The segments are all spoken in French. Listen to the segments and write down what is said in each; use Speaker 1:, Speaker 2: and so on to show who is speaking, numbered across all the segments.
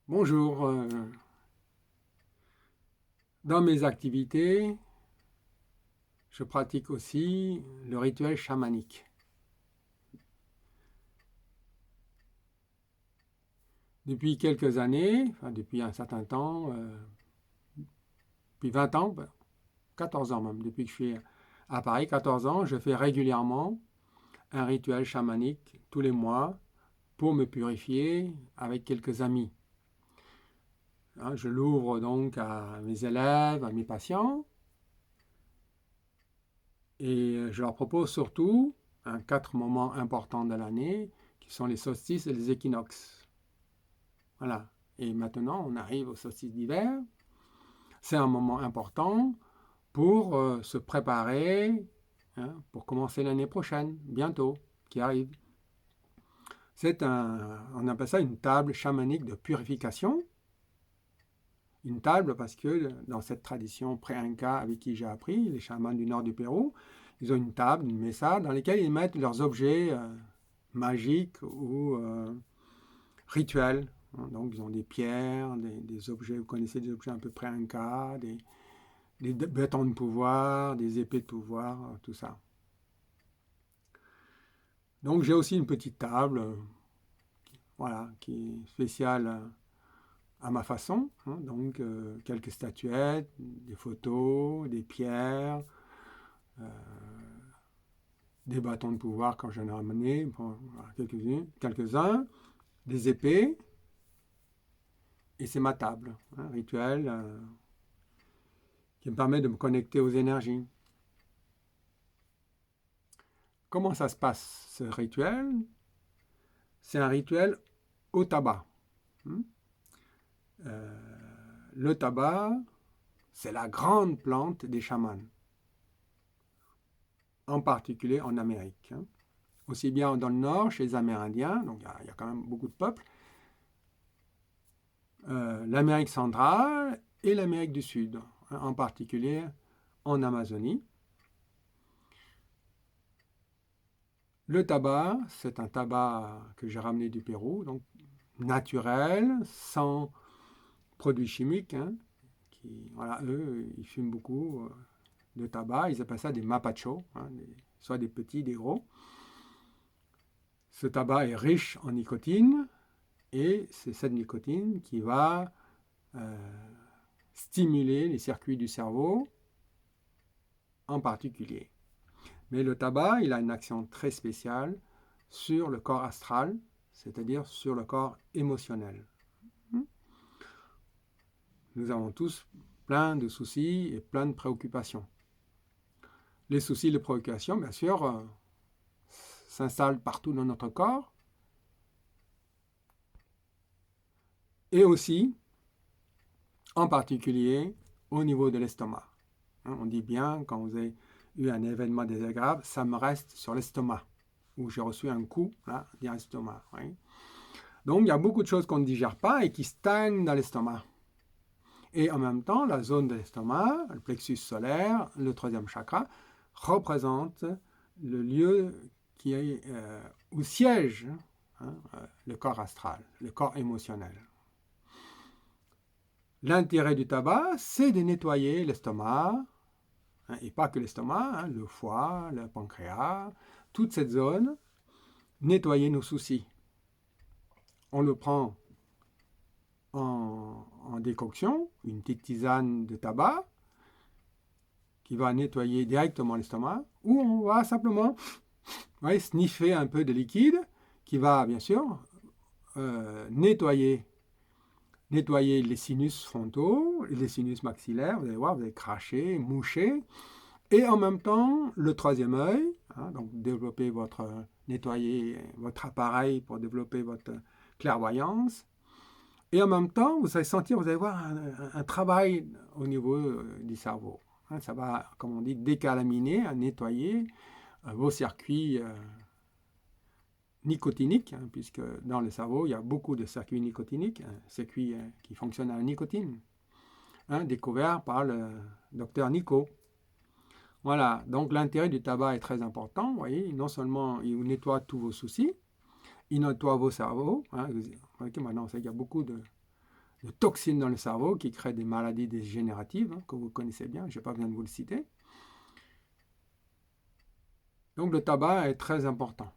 Speaker 1: Bonjour. Dans mes activités, je pratique aussi le rituel chamanique. Depuis quelques années, enfin depuis un certain temps, depuis 20 ans, 14 ans même, depuis que je suis à Paris, 14 ans, je fais régulièrement un rituel chamanique tous les mois pour me purifier avec quelques amis. Je l'ouvre donc à mes élèves, à mes patients, et je leur propose surtout 4 moments importants de l'année qui sont les solstices et les équinoxes. Voilà. Et maintenant, on arrive au solstice d'hiver. C'est un moment important pour se préparer, pour commencer l'année prochaine, bientôt, qui arrive. On appelle ça une table chamanique de purification. Une table parce que dans cette tradition pré-inca avec qui j'ai appris, les chamans du nord du Pérou, ils ont une table, une mesa, dans laquelle ils mettent leurs objets magiques ou rituels. Donc, ils ont des pierres, des objets, vous connaissez des objets un peu pré-inca, des bâtons de pouvoir, des épées de pouvoir, tout ça. Donc, j'ai aussi une petite table, voilà, qui est spéciale à ma façon. Donc, quelques statuettes, des photos, des pierres, euh, des bâtons de pouvoir quand j'en ai ramené, bon, voilà, quelques-uns, des épées, et c'est ma table, rituel, qui me permet de me connecter aux énergies. Comment ça se passe, ce rituel? C'est un rituel au tabac. Hmm. Euh, le tabac, c'est la grande plante des chamans, en particulier en Amérique. Aussi bien dans le nord, chez les Amérindiens, donc il y a quand même beaucoup de peuples, l'Amérique centrale et l'Amérique du Sud, en particulier en Amazonie. Le tabac, c'est un tabac que j'ai ramené du Pérou, donc naturel, sans produits chimiques. Voilà, eux, ils fument beaucoup de tabac. Ils appellent ça des mapachos, soit des petits, des gros. Ce tabac est riche en nicotine et c'est cette nicotine qui va stimuler les circuits du cerveau en particulier. Mais le tabac, il a une action très spéciale sur le corps astral, c'est-à-dire sur le corps émotionnel. Nous avons tous plein de soucis et plein de préoccupations. Les soucis, les préoccupations, bien sûr, s'installent partout dans notre corps et aussi, en particulier, au niveau de l'estomac. On dit bien, quand vous avez eu un événement désagréable, ça me reste sur l'estomac, où j'ai reçu un coup là, dans l'estomac. Oui. Donc, il y a beaucoup de choses qu'on ne digère pas et qui stagnent dans l'estomac. Et en même temps, la zone de l'estomac, le plexus solaire, le troisième chakra, représente le lieu qui est, où siège le corps astral, le corps émotionnel. L'intérêt du tabac, c'est de nettoyer l'estomac, et pas que l'estomac, le foie, le pancréas, toute cette zone, nettoyer nos soucis. On le prend en décoction, une petite tisane de tabac, qui va nettoyer directement l'estomac, ou on va simplement sniffer un peu de liquide qui va bien sûr nettoyer les sinus frontaux, les sinus maxillaires, vous allez voir, vous allez cracher, moucher, et en même temps le troisième œil, donc développer nettoyer votre appareil pour développer votre clairvoyance, et en même temps vous allez sentir, vous allez voir un travail au niveau du cerveau. Ça va, comme on dit, décalaminer, nettoyer vos circuits nicotiniques, puisque dans le cerveau, il y a beaucoup de circuits nicotiniques, circuits qui fonctionnent à la nicotine, découvert par le docteur Nico. Voilà, donc l'intérêt du tabac est très important. Vous voyez, non seulement il nettoie tous vos soucis, il nettoie vos cerveaux. Maintenant, on sait qu'il y a beaucoup de toxines dans le cerveau qui créent des maladies dégénératives, hein, que vous connaissez bien, je n'ai pas besoin de vous le citer. Donc le tabac est très important.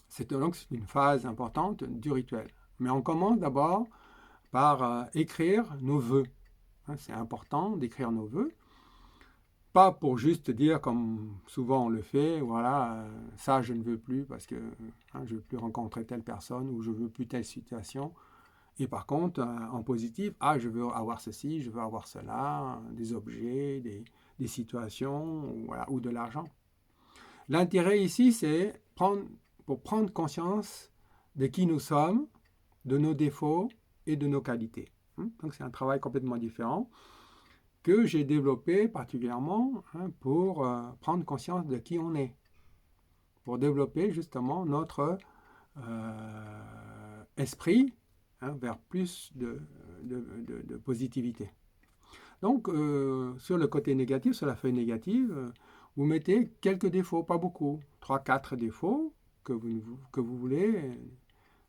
Speaker 1: C'est une phase importante du rituel. Mais on commence d'abord par écrire nos vœux. Hein, c'est important d'écrire nos vœux. Pas pour juste dire, comme souvent on le fait, voilà, ça je ne veux plus parce que je ne veux plus rencontrer telle personne ou je ne veux plus telle situation. Et par contre, en positif, je veux avoir ceci, je veux avoir cela, des objets, des situations, voilà, ou de l'argent. L'intérêt ici, c'est pour prendre conscience de qui nous sommes, de nos défauts et de nos qualités. Donc c'est un travail complètement différent que j'ai développé particulièrement pour prendre conscience de qui on est, pour développer justement notre esprit vers plus de positivité. Donc, sur le côté négatif, sur la feuille négative, vous mettez quelques défauts, pas beaucoup, 3-4 défauts que vous voulez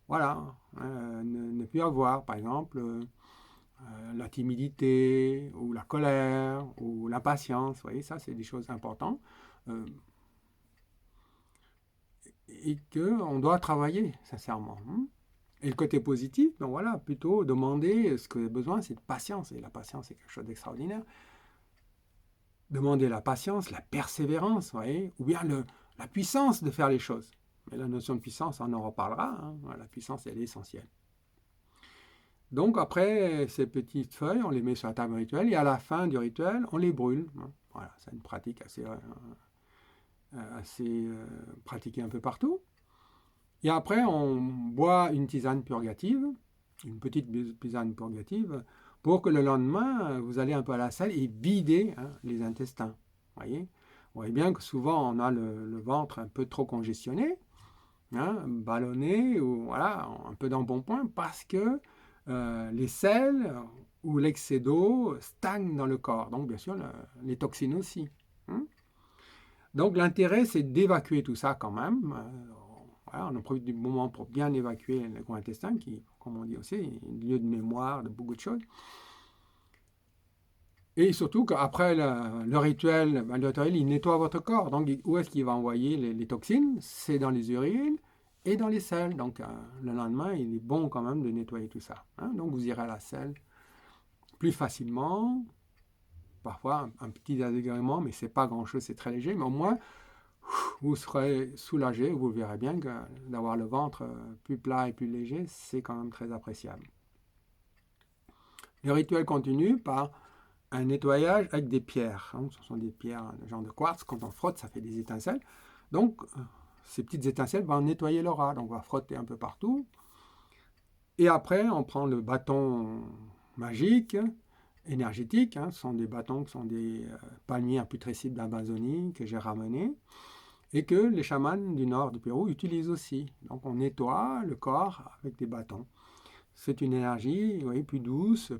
Speaker 1: ne plus avoir. Par exemple, la timidité, ou la colère, ou l'impatience. Vous voyez, ça, c'est des choses importantes. Et qu'on doit travailler, sincèrement. Et le côté positif, ben voilà, plutôt demander ce que vous avez besoin, c'est de patience. Et la patience, c'est quelque chose d'extraordinaire. Demander la patience, la persévérance, vous voyez, ou bien la puissance de faire les choses. Mais la notion de puissance, on en reparlera. La puissance, elle est essentielle. Donc après ces petites feuilles, on les met sur la table rituelle et à la fin du rituel, on les brûle. Voilà, c'est une pratique assez pratiquée un peu partout. Et après, on boit une tisane purgative, une petite tisane purgative, pour que le lendemain, vous allez un peu à la salle et vider les intestins. Vous voyez bien que souvent, on a le ventre un peu trop congestionné, ballonné, ou voilà, un peu d'embonpoint, parce que les sels ou l'excès d'eau stagnent dans le corps. Donc, bien sûr, les toxines aussi. Donc, l'intérêt, c'est d'évacuer tout ça quand même. On en profite du moment pour bien évacuer le gros intestin, qui, comme on dit aussi, est un lieu de mémoire de beaucoup de choses. Et surtout qu'après le rituel, il nettoie votre corps. Donc, où est-ce qu'il va envoyer les toxines? C'est dans les urines et dans les selles. Donc, le lendemain, il est bon quand même de nettoyer tout ça. Donc, vous irez à la selle plus facilement. Parfois, un petit désagrément, mais c'est pas grand-chose, c'est très léger. Mais au moins, vous serez soulagé. Vous verrez bien que d'avoir le ventre plus plat et plus léger, c'est quand même très appréciable. Le rituel continue par un nettoyage avec des pierres. Ce sont des pierres, genre de quartz. Quand on frotte, ça fait des étincelles. Donc, ces petites étincelles vont nettoyer l'aura. Donc, on va frotter un peu partout. Et après, on prend le bâton magique, énergétique. Ce sont des bâtons qui sont des palmiers imputrescibles d'Amazonie que j'ai ramenés et que les chamans du nord du Pérou utilisent aussi. Donc, on nettoie le corps avec des bâtons. C'est une énergie, vous voyez, plus douce,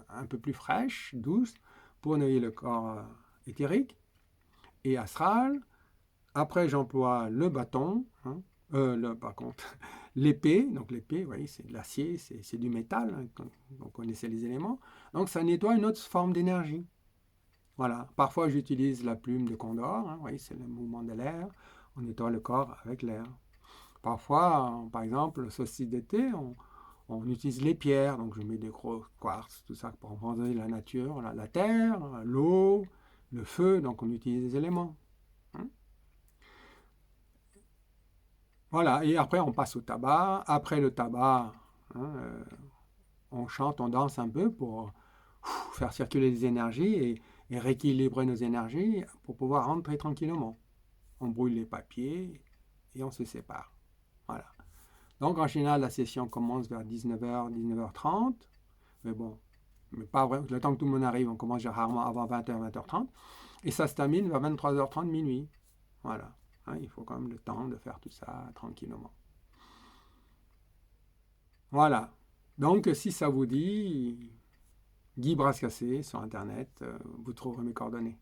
Speaker 1: un peu plus fraîche, douce, pour nettoyer le corps éthérique et astral. Après, j'emploie le bâton, l'épée. Donc l'épée, vous voyez, c'est de l'acier, c'est du métal, vous connaissez les éléments. Donc ça nettoie une autre forme d'énergie. Voilà. Parfois, j'utilise la plume de condor, vous voyez, c'est le mouvement de l'air. On nettoie le corps avec l'air. Parfois, par exemple, le solstice d'été, on utilise les pierres. Donc je mets des gros quartz, tout ça pour représenter la nature, la terre, l'eau, le feu. Donc on utilise des éléments. Voilà, et après on passe au tabac. Après le tabac, on chante, on danse un peu pour faire circuler les énergies et rééquilibrer nos énergies pour pouvoir rentrer tranquillement. On brûle les papiers et on se sépare. Voilà. Donc en général, la session commence vers 19h, 19h30. Mais bon, pas vrai. Le temps que tout le monde arrive, on commence rarement avant 20h, 20h30. Et ça se termine vers 23h30, minuit. Voilà. Il faut quand même le temps de faire tout ça tranquillement. Voilà. Donc, si ça vous dit, Guy Brascassé sur Internet, vous trouverez mes coordonnées.